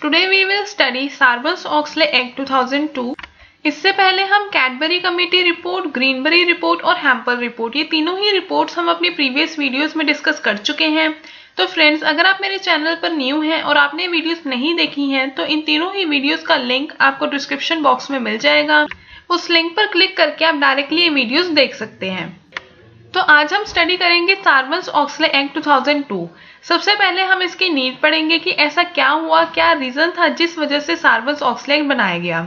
today we will study Sarbanes-Oxley Act 2002। इससे पहले हम कैडबरी कमेटी रिपोर्ट, ग्रीनबरी रिपोर्ट और हैम्पर रिपोर्ट, ये तीनों ही रिपोर्ट्स हम अपनी प्रीवियस वीडियोस में डिस्कस कर चुके हैं। तो फ्रेंड्स, अगर आप मेरे चैनल पर न्यू हैं और आपने वीडियोस नहीं देखी हैं तो इन तीनों ही वीडियोस का लिंक आपको डिस्क्रिप्शन बॉक्स में मिल जाएगा। उस लिंक पर क्लिक करके आप डायरेक्टली ये वीडियोस देख सकते हैं। तो आज हम स्टडी करेंगे सार्बन्स-ऑक्सले एक्ट 2002। सबसे पहले हम इसकी नीड पढ़ेंगे कि ऐसा क्या हुआ, क्या रीजन था जिस वजह से सार्बन्स-ऑक्सले एक्ट बनाया गया।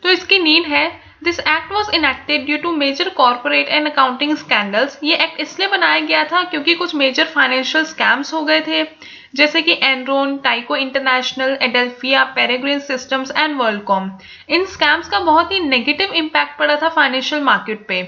तो इसकी नीड है, this act was enacted due to major corporate and accounting scandals. ये एक्ट इसलिए बनाया गया था क्योंकि कुछ मेजर फाइनेंशियल स्कैम्स हो गए थे, जैसे कि Enron, Tyco International, Adelphia, Peregrine Systems and WorldCom. इन स्कैम्स का बहुत ही नेगेटिव इम्पैक्ट पड़ा था फाइनेंशियल मार्केट पे,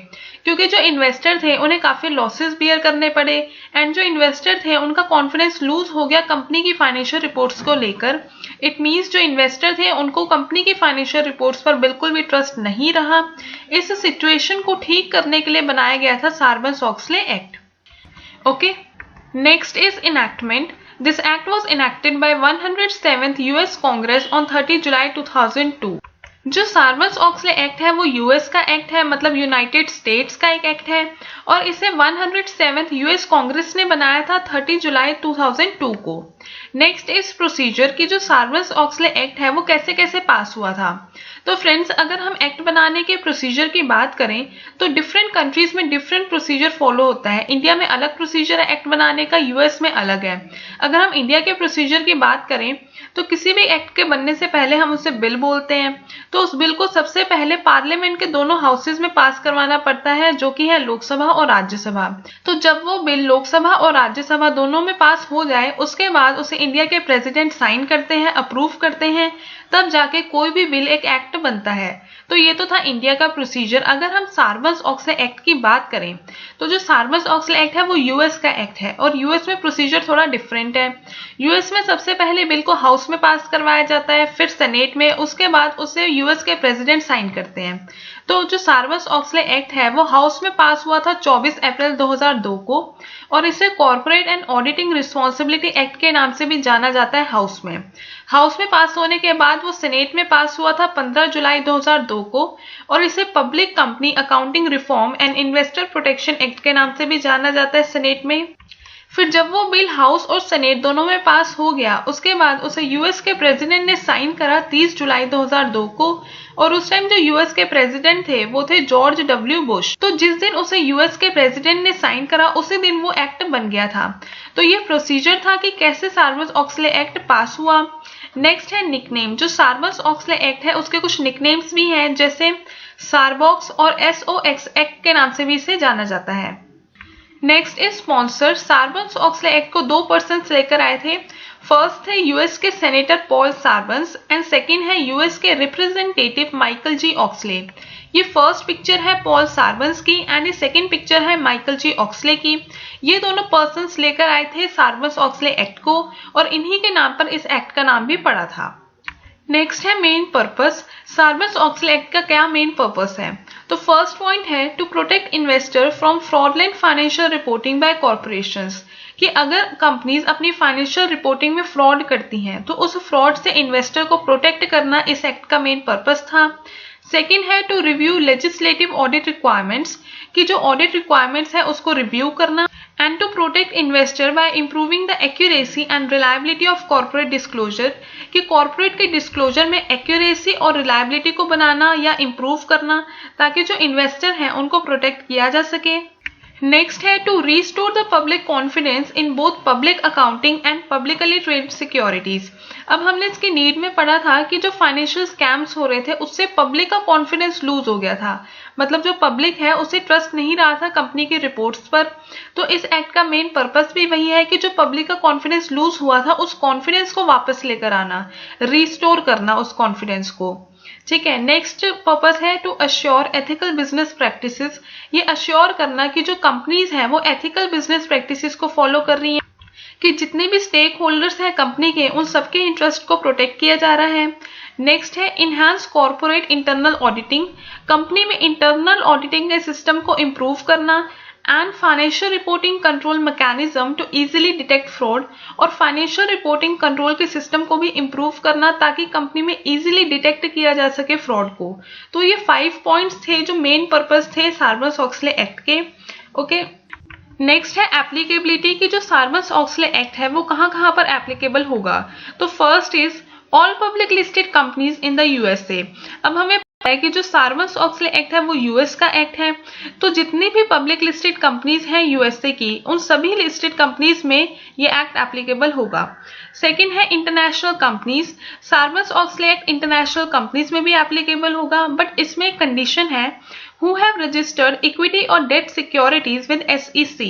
क्योंकि जो इन्वेस्टर थे उन्हें काफी लॉसेस बियर करने पड़े एंड जो इन्वेस्टर थे उनका कॉन्फिडेंस लूज हो गया कंपनी की फाइनेंशियल रिपोर्ट्स को लेकर। इट मींस जो इन्वेस्टर थे उनको कंपनी की फाइनेंशियल रिपोर्ट्स पर बिल्कुल भी ट्रस्ट नहीं रहा। इस सिचुएशन को ठीक करने के लिए बनाया गया था Sarbanes Oxley act. Okay, next is enactment. This act was enacted by 107th US Congress on 30 जुलाई 2002। जो सार्बन्स-ऑक्सले एक्ट है वो यूएस का एक्ट है, मतलब यूनाइटेड स्टेट्स का एक एक्ट है, और इसे 107th यूएस कांग्रेस ने बनाया था 30 जुलाई 2002 को। नेक्स्ट इस प्रोसीजर की जो सार्बन्स-ऑक्सले एक्ट है वो कैसे कैसे पास हुआ था। तो फ्रेंड्स, अगर हम एक्ट बनाने के प्रोसीजर की बात करें तो डिफरेंट कंट्रीज में डिफरेंट प्रोसीजर फॉलो होता है। इंडिया में अलग प्रोसीजर है एक्ट बनाने का, यूएस में अलग है। अगर हम इंडिया के प्रोसीजर की बात करें तो किसी भी एक्ट के बनने से पहले हम उसे बिल बोलते हैं। तो उस बिल को सबसे पहले पार्लियामेंट के दोनों हाउसेज में पास करवाना पड़ता है, जो कि है लोकसभा और राज्यसभा। तो जब वो बिल लोकसभा और राज्यसभा दोनों में पास हो जाए उसके बाद उसे इंडिया के प्रेसिडेंट साइन करते हैं, अप्रूव करते हैं, तब जाके कोई भी बिल एक एक्ट बनता है। तो ये तो था इंडिया का प्रोसीजर। अगर हम सार्बन्स-ऑक्सले एक्ट की बात करें तो जो सार्बन्स-ऑक्सले एक्ट है वो यूएस का एक्ट है और यूएस में प्रोसीजर थोड़ा डिफरेंट है। यूएस में सबसे पहले बिल को हाउस में पास करवाया जाता है, फिर सेनेट में, उसके बाद उसे यूएस के प्रेसिडेंट साइन करते हैं। तो जो सार्बन्स-ऑक्सले एक्ट है वो हाउस में पास हुआ था 24 अप्रैल 2002 को और इसे corporate and auditing responsibility act के नाम से भी जाना जाता है। हाउस में पास होने के बाद वो सेनेट में पास हुआ था 15 जुलाई 2002 को और इसे public company accounting reform and investor protection act के नाम से भी जाना जाता है सेनेट में। फिर जब वो बिल हाउस और सेनेट दोनों में पास हो गया उसके बाद उसे यूएस के प्रेसिडेंट ने साइन करा 30 जुलाई 2002 को और उस टाइम जो यूएस के प्रेसिडेंट थे वो थे जॉर्ज डब्ल्यू बुश। तो जिस दिन उसे यूएस के प्रेसिडेंट ने साइन करा उसी दिन वो एक्ट बन गया था। तो ये प्रोसीजर था कि कैसे सार्बन्स-ऑक्सले एक्ट पास हुआ। नेक्स्ट है निकनेम। जो सार्बन्स-ऑक्सले एक्ट है उसके कुछ निकनेम्स भी हैं, जैसे सार्बॉक्स और एसओएक्स एक्ट के नाम से भी इसे जाना जाता है। Next is sponsor. Sarbanes Oxley act को 2 पर्सन्स लेकर आए थे। फर्स्ट थे यूएस के सेनेटर पॉल सार्बन्स एंड सेकंड है यूएस के रिप्रेजेंटेटिव माइकल जी ऑक्सले। ये फर्स्ट पिक्चर है पॉल सार्बन्स की एंड ये सेकंड पिक्चर है माइकल जी ऑक्सले की। ये दोनों पर्सन्स लेकर आए थे सार्बन्स-ऑक्सले एक्ट को और इन्हीं के नाम पर इस एक्ट का नाम भी पड़ा था। नेक्स्ट है मेन पर्पस। सार्बन्स-ऑक्सले एक्ट का क्या मेन पर्पस है। तो फर्स्ट पॉइंट है to protect investor from fraudulent financial reporting by corporations, कि अगर कंपनीज अपनी फाइनेंशियल रिपोर्टिंग में फ्रॉड करती हैं तो उस फ्रॉड से इन्वेस्टर को प्रोटेक्ट करना इस एक्ट का मेन पर्पस था। सेकेंड है to review legislative audit requirements, कि जो ऑडिट रिक्वायरमेंट्स है उसको रिव्यू करना, and to protect investor by improving the accuracy and reliability of corporate disclosure, कि कॉर्पोरेट के डिस्क्लोजर में एक्यूरेसी और रिलायबिलिटी को बनाना या इंप्रूव करना ताकि जो इन्वेस्टर हैं उनको प्रोटेक्ट किया जा सके। नेक्स्ट है to restore the public confidence in both public accounting and publicly traded securities. अब हमने इसकी नीड में पढ़ा था कि जो फाइनेंशियल स्कैम्स हो रहे थे उससे पब्लिक का कॉन्फिडेंस लूज हो गया था, मतलब जो पब्लिक है उसे ट्रस्ट नहीं रहा था कंपनी की रिपोर्ट्स पर। तो इस एक्ट का मेन पर्पस भी वही है कि जो पब्लिक का कॉन्फिडेंस लूज हुआ था उस कॉन्फिडेंस को वापस लेकर आना, रीस्टोर करना उस कॉन्फिडेंस को। ठीक है, नेक्स्ट पर्पस है to assure ethical business practices. ये अश्योर करना कि जो कंपनीज हैं वो एथिकल बिजनेस प्रैक्टिसेस को फॉलो कर रही हैं, कि जितने भी स्टेक होल्डर्स हैं कंपनी के उन सबके इंटरेस्ट को प्रोटेक्ट किया जा रहा है। नेक्स्ट है enhance corporate internal auditing. Company में इंटरनल ऑडिटिंग के सिस्टम को इम्प्रूव करना and financial reporting control mechanism to easily detect fraud, और फाइनेंशियल रिपोर्टिंग कंट्रोल के सिस्टम को भी इम्प्रूव करना ताकि कंपनी में इजीली डिटेक्ट किया जा सके फ्रॉड को। तो ये 5 पॉइंट्स थे जो मेन पर्पस थे सार्बस-ऑक्सले एक्ट के। ओके, नेक्स्ट है एप्लीकेबिलिटी की। जो सार्बस-ऑक्सले एक्ट है वो कहाँ कहाँ पर एप्लीकेबल होगा। तो first is all public listed companies in the USA. अब हमें है कि जो सार्बस-ऑक्सले एक्ट है वो यूएस का एक्ट है, तो जितनी भी पब्लिक लिस्टेड कंपनीज हैं यूएसए की, उन सभी लिस्टेड कंपनीज में ये एक्ट एप्लीकेबल होगा। सेकंड है international companies. Sarbanes Oxley act international companies में भी एप्लीकेबल होगा, बट इसमें एक कंडीशन है, who have registered equity or debt securities with SEC।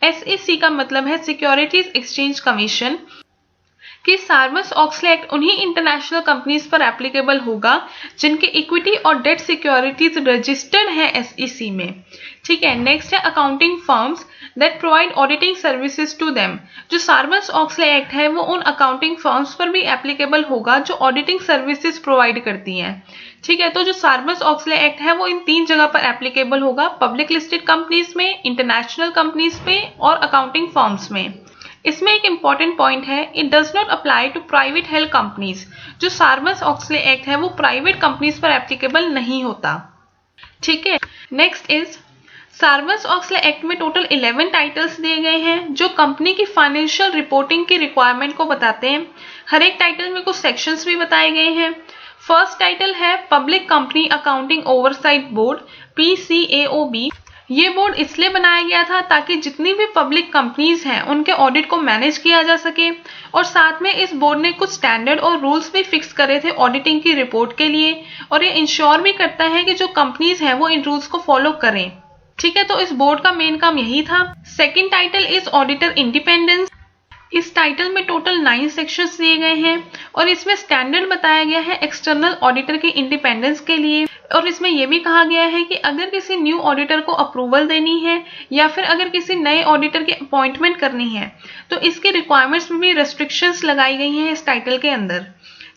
SEC का मतलब है सिक्योरिटीज एक्सचेंज कमीशन, कि सार्बस-ऑक्सले एक्ट उन्हीं इंटरनेशनल कंपनीज पर एप्लीकेबल होगा जिनके इक्विटी और डेट सिक्योरिटीज रजिस्टर्ड है एसईसी में। ठीक है, नेक्स्ट है accounting firms that provide auditing services to them. जो सार्बस-ऑक्सले एक्ट है वो उन अकाउंटिंग फर्म्स पर भी एप्लीकेबल होगा जो ऑडिटिंग सर्विसेज प्रोवाइड करती हैं। ठीक है, तो जो सार्बस-ऑक्सले एक्ट है वो इन 3 जगह पर एप्लीकेबल होगा, पब्लिक लिस्टेड कंपनीज में, इंटरनेशनल कंपनीज में और अकाउंटिंग फर्म्स में। इसमें एक इंपॉर्टेंट पॉइंट है, it does not apply to private health companies. जो सार्बस-ऑक्सले एक्ट है वो प्राइवेट कंपनीज पर एप्लीकेबल नहीं होता। ठीक है, नेक्स्ट इज सार्बस-ऑक्सले एक्ट में टोटल 11 टाइटल्स दिए गए हैं जो कंपनी की फाइनेंशियल रिपोर्टिंग की रिक्वायरमेंट को बताते हैं। हर एक टाइटल में कुछ सेक्शंस भी बताए गए हैं। फर्स्ट टाइटल है public company accounting oversight board, PCAOB। ये बोर्ड इसलिए बनाया गया था ताकि जितनी भी पब्लिक कंपनीज हैं उनके ऑडिट को मैनेज किया जा सके, और साथ में इस बोर्ड ने कुछ स्टैंडर्ड और रूल्स भी फिक्स करे थे ऑडिटिंग की रिपोर्ट के लिए, और ये इंश्योर भी करता है कि जो कंपनीज हैं वो इन रूल्स को फॉलो करें। ठीक है, तो इस बोर्ड का मेन काम यही था। Second title is auditor independence. इस टाइटल में टोटल 9 सेक्शंस दिए गए हैं और इसमें स्टैंडर्ड बताया गया है एक्सटर्नल ऑडिटर की इंडिपेंडेंस के लिए, और इसमें यह भी कहा गया है कि अगर किसी न्यू ऑडिटर को अप्रूवल देनी है या फिर अगर किसी नए ऑडिटर की अपॉइंटमेंट करनी है तो इसके रिक्वायरमेंट्स में भी रेस्ट्रिक्शंस लगाई गई हैं इस टाइटल के अंदर।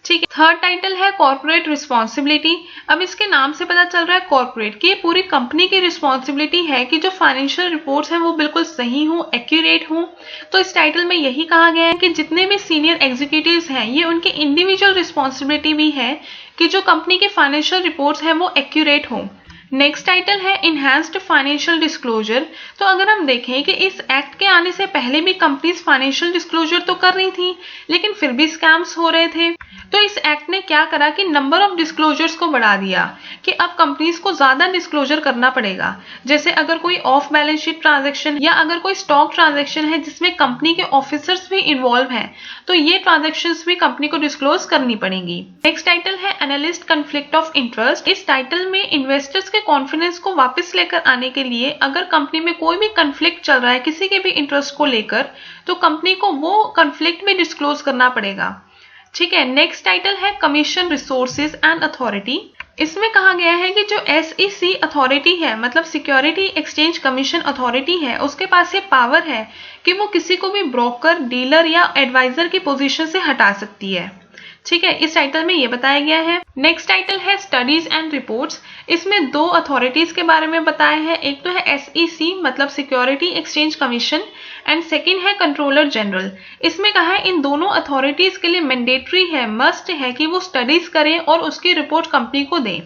ठीक है, थर्ड टाइटल है कॉर्पोरेट रिस्पॉन्सिबिलिटी। अब इसके नाम से पता चल रहा है कॉर्पोरेट की पूरी कंपनी की रिस्पॉन्सिबिलिटी है कि जो फाइनेंशियल रिपोर्ट्स हैं वो बिल्कुल सही हों, एक्यूरेट हों। तो इस टाइटल में यही कहा गया है कि जितने भी सीनियर एग्जीक्यूटिव्स हैं ये उनकी इंडिविजुअल रिस्पॉन्सिबिलिटी भी है कि जो कंपनी के फाइनेंशियल रिपोर्ट्स हैं वो एक्यूरेट हों। नेक्स्ट टाइटल है इनहैंस्ड फाइनेंशियल डिस्क्लोजर। तो अगर हम देखें कि इस एक्ट के आने से पहले भी कंपनीज फाइनेंशियल डिस्क्लोजर तो कर रही थी लेकिन फिर भी स्कैम्स हो रहे थे, तो इस एक्ट ने क्या करा कि नंबर ऑफ डिस्क्लोजर्स को बढ़ा दिया कि अब कंपनीज को ज्यादा डिस्क्लोजर करना पड़ेगा। जैसे अगर कोई ऑफ बैलेंस शीट ट्रांजैक्शन या अगर कोई स्टॉक ट्रांजैक्शन है जिसमें कंपनी के ऑफिसर्स भी इन्वॉल्व हैं, तो ये ट्रांजैक्शंस भी कंपनी को डिस्क्लोज करनी पड़ेंगी। नेक्स्ट टाइटल है एनालिस्ट कॉन्फ्लिक्ट ऑफ इंटरेस्ट। इस टाइटल में इन्वेस्टर्स के कॉन्फिडेंस को वापस लेकर आने के लिए अगर कंपनी में कोई भी कॉन्फ्लिक्ट चल रहा है किसी के भी इंटरेस्ट को लेकर, तो कंपनी को वो कॉन्फ्लिक्ट भी डिस्क्लोज करना पड़ेगा। ठीक है, नेक्स्ट टाइटल है कमीशन रिसोर्सेज एंड अथॉरिटी। इसमें कहा गया है कि जो SEC अथॉरिटी है, मतलब सिक्योरिटी एक्सचेंज कमीशन अथॉरिटी है, उसके पास ये पावर है कि वो किसी को भी ब्रोकर, डीलर या एडवाइजर की पोजीशन से हटा सकती है। ठीक है, इस टाइटल में ये बताया गया है। नेक्स्ट टाइटल है स्टडीज एंड रिपोर्ट्स। इसमें 2 अथॉरिटीज के बारे में बताया है, एक तो है SEC मतलब security exchange commission and second है कंट्रोलर जनरल। इसमें कहा है इन दोनों अथॉरिटीज के लिए मैंडेटरी है, मस्ट है कि वो स्टडीज करें और उसकी रिपोर्ट कंपनी को दें।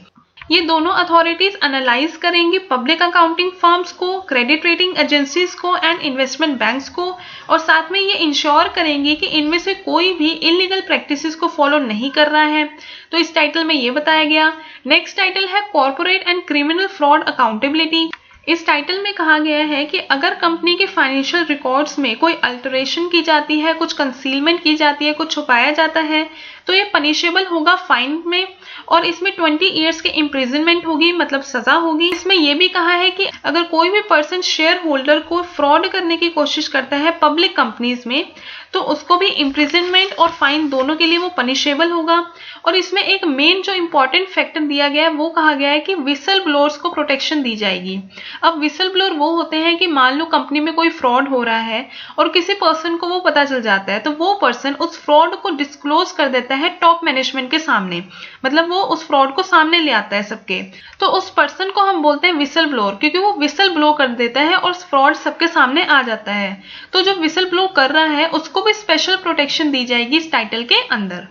ये दोनों अथॉरिटीज एनालाइज करेंगी पब्लिक अकाउंटिंग फर्म्स को, क्रेडिट रेटिंग एजेंसीज को एंड इन्वेस्टमेंट बैंक्स को, और साथ में ये इंश्योर करेंगी कि इनमें से कोई भी इलीगल प्रैक्टिसेस को फॉलो नहीं कर रहा है। तो इस टाइटल में ये बताया गया। नेक्स्ट टाइटल है corporate and criminal fraud accountability. इस टाइटल में कहा गया है कि अगर कंपनी के फाइनेंशियल रिकॉर्ड्स में कोई अल्टरेशन की जाती है, कुछ कंसीलमेंट की जाती है, कुछ छुपाया जाता है, तो ये पनिशेबल होगा फाइन में, और इसमें 20 ईयर्स की इम्प्रिजनमेंट होगी, मतलब सजा होगी। इसमें यह भी कहा है कि अगर कोई भी पर्सन शेयर होल्डर को फ्रॉड करने की कोशिश करता है पब्लिक कंपनीज में, तो उसको भी इम्प्रिजनमेंट और फाइन दोनों के लिए वो पनिशेबल होगा। और इसमें एक मेन जो इंपॉर्टेंट फैक्टर दिया गया है वो कहा गया है कि विसल ब्लोअर्स को प्रोटेक्शन दी जाएगी। अब विसल ब्लोअर वो होते हैं कि मान लो कंपनी में कोई फ्रॉड हो रहा है और किसी पर्सन को वो पता चल जाता है, तो वो पर्सन उस फ्रॉड को डिस्क्लोज कर देता देता है टॉप मैनेजमेंट के सामने, मतलब वो उस फ्रॉड को सामने ले आता है सबके। तो उस पर्सन को हम बोलते हैं विसल ब्लोअर, क्योंकि वो विसल ब्लो कर देता है और फ्रॉड सबके सामने आ जाता है। तो जो विसल ब्लो कर रहा है उसको भी स्पेशल प्रोटेक्शन दी जाएगी इस टाइटल के अंदर।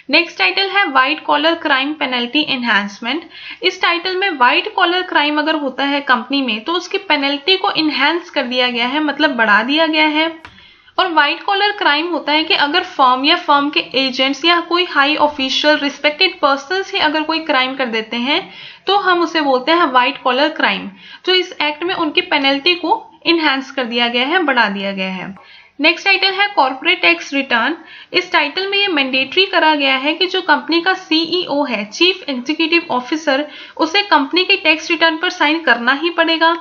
नेक्स्ट टाइटल है white collar crime penalty enhancement. इस टाइटल में व्हाइट कॉलर क्राइम अगर होता है कंपनी में तो उसकी पेनल्टी को इनहेंस कर दिया गया है, मतलब बढ़ा दिया गया है। और व्हाइट कॉलर क्राइम होता है कि अगर फर्म या फर्म के एजेंट्स या कोई हाई ऑफिशियल रिस्पेक्टेड पर्सन्स ही अगर कोई क्राइम कर देते हैं तो हम उसे बोलते हैं व्हाइट कॉलर क्राइम। तो इस एक्ट में उनकी पेनल्टी को इनहेंस कर दिया गया है, बढ़ा दिया गया है। नेक्स्ट टाइटल है कॉर्पोरेट टैक्स रिटर्न। इस टाइटल में ये मैंडेटरी करा गया है कि जो कंपनी का सीईओ है, चीफ एग्जीक्यूटिव ऑफिसर, उसे कंपनी के टैक्स रिटर्न पर साइन करना ही पड़ेगा।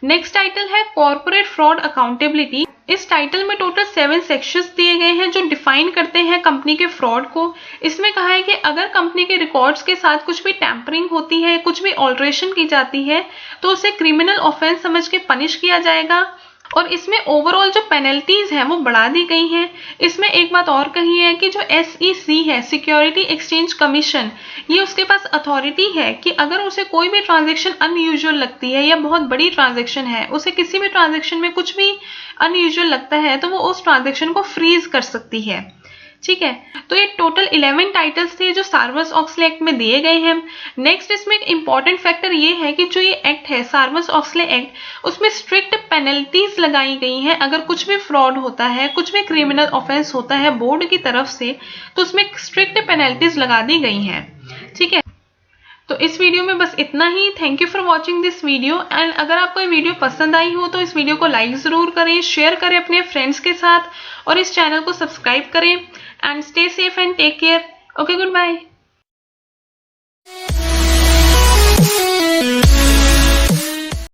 नेक्स्ट टाइटल है कॉर्पोरेट फ्रॉड अकाउंटेबिलिटी। इस टाइटल में टोटल 7 सेक्शंस दिए गए हैं जो डिफाइन करते हैं कंपनी के फ्रॉड को। इसमें कहा है कि अगर कंपनी के रिकॉर्ड्स के साथ कुछ भी टैंपरिंग होती है, कुछ भी ऑल्ट्रेशन की जाती है, तो उसे क्रिमिनल ऑफेंस समझ के पनिश किया जाएगा। और इसमें ओवरऑल जो पेनल्टीज हैं वो बढ़ा दी गई हैं। इसमें एक बात और कही है कि जो SEC है, सिक्योरिटी एक्सचेंज कमीशन, ये उसके पास अथॉरिटी है कि अगर उसे कोई भी ट्रांजैक्शन अनयूजुअल लगती है या बहुत बड़ी ट्रांजैक्शन है, उसे किसी भी ट्रांजैक्शन में कुछ भी अनयूजुअल लगता है तो वो उस ट्रांजैक्शन को फ्रीज कर सकती है। ठीक है, तो ये टोटल 11 टाइटल्स थे जो सार्बस-ऑक्सले एक्ट में दिए गए हैं। नेक्स्ट इसमें एक इंपॉर्टेंट फैक्टर ये है कि जो ये एक्ट है सार्बस-ऑक्सले एक्ट, उसमें स्ट्रिक्ट पेनल्टीज लगाई गई हैं। अगर कुछ भी फ्रॉड होता है, कुछ भी क्रिमिनल ऑफेंस होता है बोर्ड की तरफ से, तो उसमें स्ट्रिक्ट पेनल्टीज लगा दी गई हैं। ठीक है, तो इस वीडियो में बस इतना ही। Thank you for watching this video. And अगर आपको ये वीडियो पसंद आई हो तो इस वीडियो को लाइक ज़रूर करें, शेयर करें अपने फ्रेंड्स के साथ और इस चैनल को सब्सक्राइब करें। And stay safe and take care. Okay, good bye.